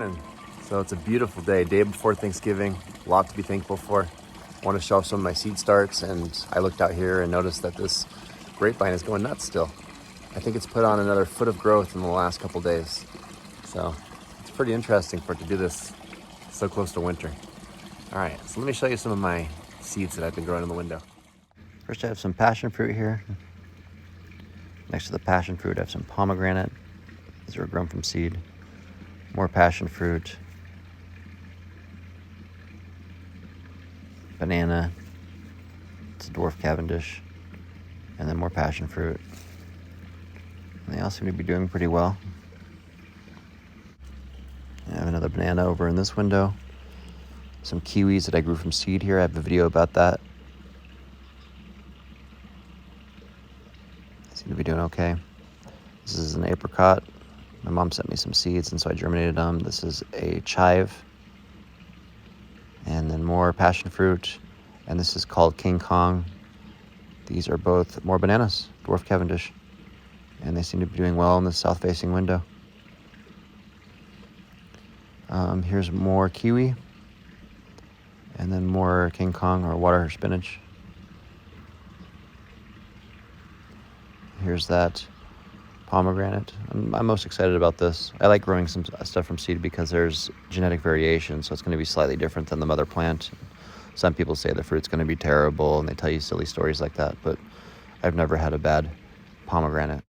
morning. So it's a beautiful day before Thanksgiving. A lot to be thankful for. I want to show off some of my seed starts, and I looked out here and noticed that this grapevine is going nuts still. I think it's put on another foot of growth in the last couple days. So it's pretty interesting for it to do this so close to winter. All right, so let me show you some of my seeds that I've been growing in the window. First I have some passion fruit here. Next to the passion fruit I have some pomegranate. These were grown from seed. More passion fruit. Banana. It's a dwarf Cavendish. And then more passion fruit. And they all seem to be doing pretty well. I have another banana over in this window. Some kiwis that I grew from seed here. I have a video about that. They seem to be doing okay. This is an apricot. My mom sent me some seeds, and so I germinated them. This is a chive. And then more passion fruit. And this is called King Kong. These are both more bananas, dwarf Cavendish. And they seem to be doing well in the south-facing window. Here's more kiwi. And then more King Kong or water spinach. Here's that pomegranate. I'm most excited about this. I like growing some stuff from seed because there's genetic variation, so it's going to be slightly different than the mother plant. Some people say the fruit's going to be terrible, and they tell you silly stories like that, but I've never had a bad pomegranate.